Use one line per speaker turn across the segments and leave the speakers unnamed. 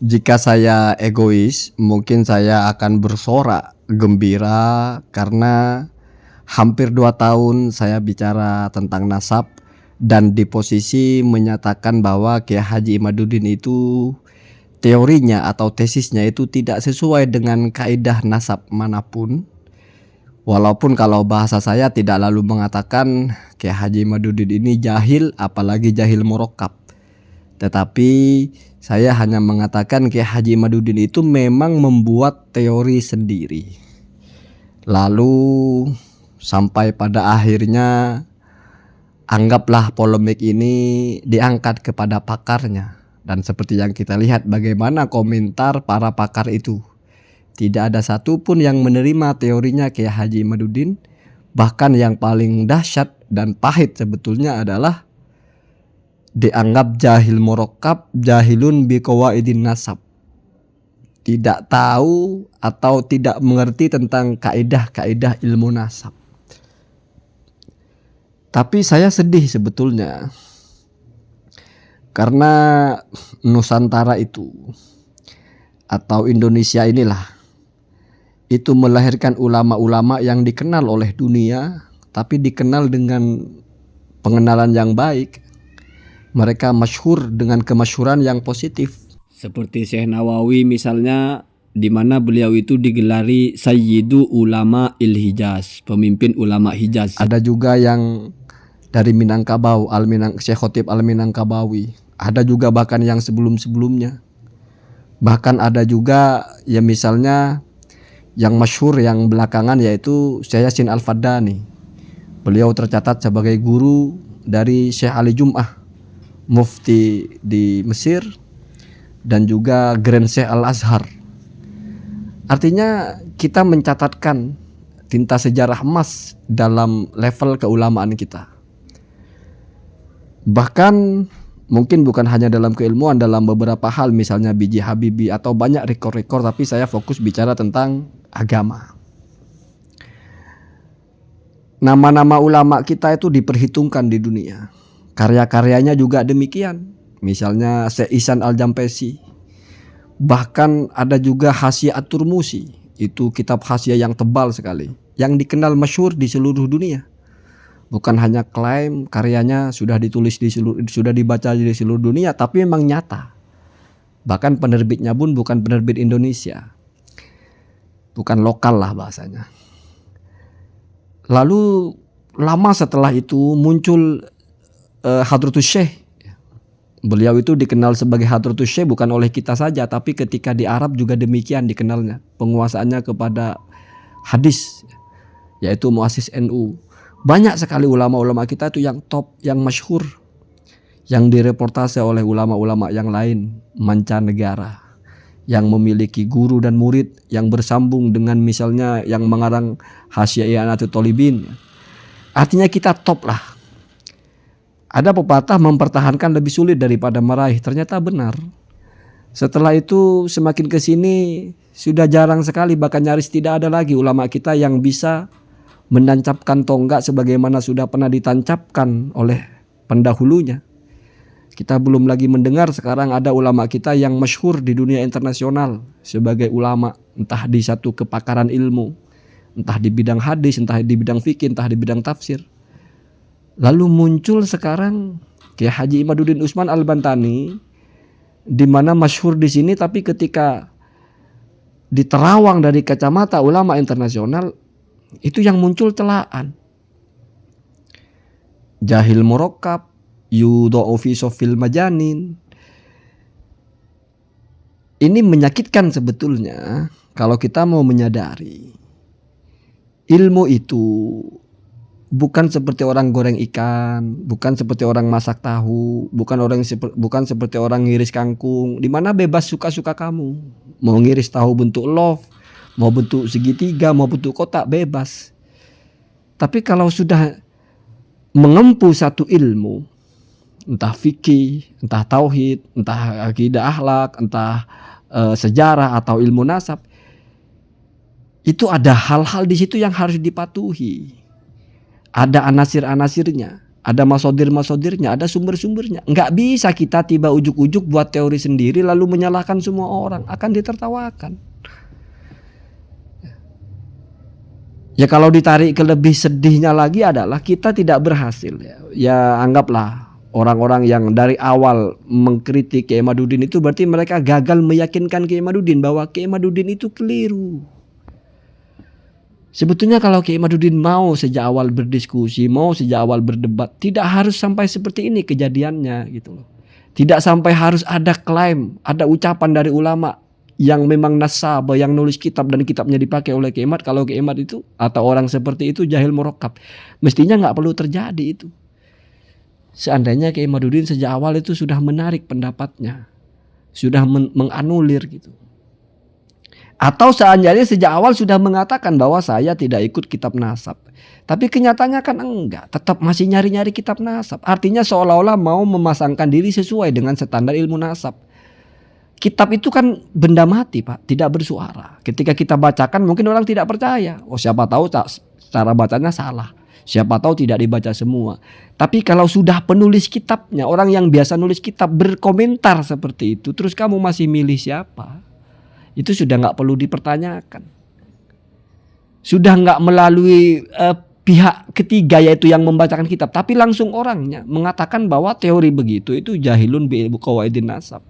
Jika saya egois, mungkin saya akan bersorak gembira karena hampir 2 tahun saya bicara tentang nasab dan di posisi menyatakan bahwa Kiai Haji Imaduddin itu teorinya atau tesisnya itu tidak sesuai dengan kaidah nasab manapun. Walaupun kalau bahasa saya tidak lalu mengatakan Kiai Haji Imaduddin ini jahil, apalagi jahil murakkab. Tetapi saya hanya mengatakan Kiai Haji Imaduddin itu memang membuat teori sendiri. Lalu sampai pada akhirnya anggaplah polemik ini diangkat kepada pakarnya. Dan seperti yang kita lihat bagaimana komentar para pakar itu. Tidak ada satupun yang menerima teorinya Kiai Haji Imaduddin. Bahkan yang paling dahsyat dan pahit sebetulnya adalah dianggap jahil murakkab, jahilun biqawaidin nasab. Tidak tahu atau tidak mengerti tentang kaidah-kaidah ilmu nasab. Tapi saya sedih sebetulnya karena Nusantara itu atau Indonesia inilah itu melahirkan ulama-ulama yang dikenal oleh dunia, tapi dikenal dengan pengenalan yang baik. Mereka masyhur dengan kemasyhuran yang positif. Seperti Syekh Nawawi misalnya, di mana beliau itu digelari Sayyidu Ulama Il-Hijaz, pemimpin ulama Hijaz. Ada juga yang dari Minangkabau, Syekh Khotib Al-Minangkabawi. Ada juga bahkan yang sebelum-sebelumnya. Bahkan ada juga ya misalnya yang masyhur yang belakangan yaitu Syekh Yasin Al-Faddani. Beliau tercatat sebagai guru dari Syekh Ali Jum'ah, mufti di Mesir, dan juga Grand Syekh Al-Azhar. Artinya kita mencatatkan tinta sejarah emas dalam level keulamaan kita. Bahkan mungkin bukan hanya dalam keilmuan, dalam beberapa hal misalnya B.J. Habibie atau banyak rekor-rekor, tapi saya fokus bicara tentang agama. Nama-nama ulama kita itu diperhitungkan di dunia. Karya-karyanya juga demikian. Misalnya Syekh Ihsan Al-Jampesi. Bahkan ada juga Hasyiah At-Turmusi. Itu kitab hasyiah yang tebal sekali, yang dikenal masyhur di seluruh dunia. Bukan hanya klaim karyanya sudah ditulis sudah dibaca di seluruh dunia, tapi memang nyata. Bahkan penerbitnya pun bukan penerbit Indonesia. Bukan lokal lah bahasanya. Lalu lama setelah itu muncul Hadratus Syekh. Beliau itu dikenal sebagai Hadratus Syekh bukan oleh kita saja, tapi ketika di Arab juga demikian dikenalnya. Penguasaannya kepada hadis, yaitu muassis NU. Banyak sekali ulama-ulama kita itu yang top, yang masyhur, yang direportase oleh ulama-ulama yang lain mancanegara, yang memiliki guru dan murid yang bersambung dengan misalnya yang mengarang Hasyiah I'anatul Thalibin. Artinya kita top lah. Ada pepatah mempertahankan lebih sulit daripada meraih, ternyata benar. Setelah itu semakin ke sini sudah jarang sekali, bahkan nyaris tidak ada lagi ulama kita yang bisa menancapkan tonggak sebagaimana sudah pernah ditancapkan oleh pendahulunya. Kita belum lagi mendengar sekarang ada ulama kita yang masyhur di dunia internasional sebagai ulama, entah di satu kepakaran ilmu, entah di bidang hadis, entah di bidang fikih, entah di bidang tafsir. Lalu muncul sekarang Kiai Haji Imaduddin Utsman Al-Bantani, di mana masyhur di sini, tapi ketika diterawang dari kacamata ulama internasional, itu yang muncul celaan. Jahil murakkab, yudha'u fi safil majanin. Ini menyakitkan sebetulnya kalau kita mau menyadari ilmu itu bukan seperti orang goreng ikan, bukan seperti orang masak tahu, bukan seperti orang ngiris kangkung, di mana bebas suka-suka kamu. Mau ngiris tahu bentuk love, mau bentuk segitiga, mau bentuk kotak, bebas. Tapi kalau sudah mengempu satu ilmu, entah fikih, entah tauhid, entah akidah akhlak, entah sejarah atau ilmu nasab, itu ada hal-hal di situ yang harus dipatuhi. Ada anasir-anasirnya, Ada masodirnya, ada sumber-sumbernya. Nggak bisa kita tiba ujuk-ujuk buat teori sendiri lalu menyalahkan semua orang, akan ditertawakan. Ya kalau ditarik ke lebih sedihnya lagi adalah kita tidak berhasil. Ya anggaplah orang-orang yang dari awal mengkritik Kiai Imaduddin itu berarti mereka gagal meyakinkan Kiai Imaduddin bahwa Kiai Imaduddin itu keliru. Sebetulnya kalau Kiai Imaduddin mau sejak awal berdiskusi, mau sejak awal berdebat, tidak harus sampai seperti ini kejadiannya gitu loh. Tidak sampai harus ada klaim, ada ucapan dari ulama yang memang nasabah, yang nulis kitab dan kitabnya dipakai oleh Kiai Imad. Kalau Kiai Imad itu atau orang seperti itu jahil murakkab, mestinya nggak perlu terjadi itu. Seandainya Kiai Imaduddin sejak awal itu sudah menarik pendapatnya, sudah menganulir gitu. Atau seandainya sejak awal sudah mengatakan bahwa saya tidak ikut kitab nasab. Tapi kenyataannya kan enggak, tetap masih nyari-nyari kitab nasab. Artinya seolah-olah mau memasangkan diri sesuai dengan standar ilmu nasab. Kitab itu kan benda mati Pak, tidak bersuara. Ketika kita bacakan mungkin orang tidak percaya. Oh siapa tahu cara bacanya salah. Siapa tahu tidak dibaca semua. Tapi kalau sudah penulis kitabnya, orang yang biasa nulis kitab berkomentar seperti itu, terus kamu masih milih siapa? Itu sudah nggak perlu dipertanyakan. Sudah nggak melalui pihak ketiga yaitu yang membacakan kitab, tapi langsung orangnya mengatakan bahwa teori begitu itu jahilun bi qawaidin nasab.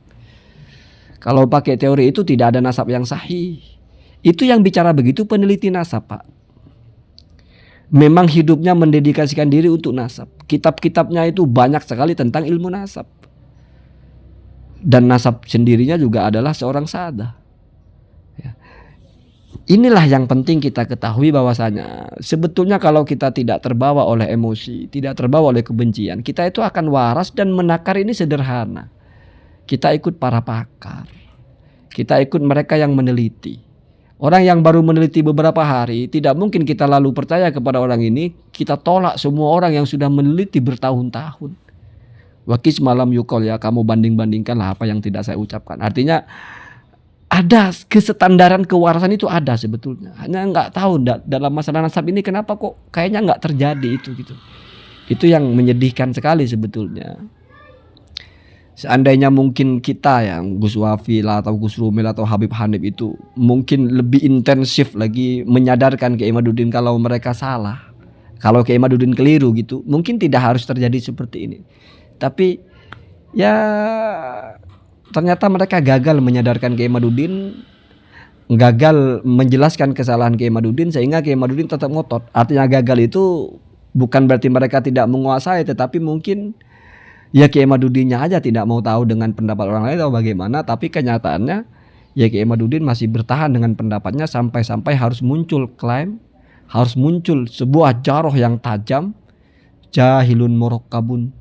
Kalau pakai teori itu tidak ada nasab yang sahih. Itu yang bicara begitu peneliti nasab Pak. Memang hidupnya mendedikasikan diri untuk nasab. Kitab-kitabnya itu banyak sekali tentang ilmu nasab. Dan nasab sendirinya juga adalah seorang sadah. Inilah yang penting kita ketahui bahwasanya sebetulnya kalau kita tidak terbawa oleh emosi, tidak terbawa oleh kebencian, kita itu akan waras dan menakar ini sederhana. Kita ikut para pakar, kita ikut mereka yang meneliti. Orang yang baru meneliti beberapa hari, tidak mungkin kita lalu percaya kepada orang ini, kita tolak semua orang yang sudah meneliti bertahun-tahun. Wakis malam yukol ya, kamu banding-bandingkanlah apa yang tidak saya ucapkan. Artinya ada kesetandaran kewarasan itu ada sebetulnya. Hanya nggak tahu dalam masalah nasab ini kenapa kok kayaknya nggak terjadi itu gitu. Itu yang menyedihkan sekali sebetulnya. Seandainya mungkin kita yang Gus Wafil atau Gus Rumil atau Habib Hanif itu mungkin lebih intensif lagi menyadarkan Kiai Imaduddin kalau mereka salah. Kalau Kiai Imaduddin keliru gitu, mungkin tidak harus terjadi seperti ini. Tapi ya ternyata mereka gagal menyadarkan Kiai Imaduddin, gagal menjelaskan kesalahan Kiai Imaduddin sehingga Kiai Imaduddin tetap ngotot. Artinya gagal itu bukan berarti mereka tidak menguasai, tetapi mungkin ya Kiai Imaduddinnya aja tidak mau tahu dengan pendapat orang lain atau bagaimana. Tapi kenyataannya ya Kiai Imaduddin masih bertahan dengan pendapatnya sampai-sampai harus muncul klaim, harus muncul sebuah jaroh yang tajam, jahilun murakkabun.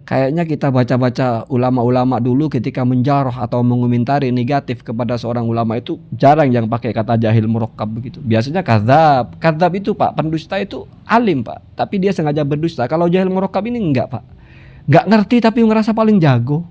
Kayaknya kita baca-baca ulama-ulama dulu ketika menjaroh atau mengomentari negatif kepada seorang ulama itu jarang yang pakai kata jahil murakkab begitu. Biasanya kadzab. Kadzab itu Pak, pendusta itu alim Pak, tapi dia sengaja berdusta. Kalau jahil murakkab ini enggak Pak. Enggak ngerti tapi ngerasa paling jago.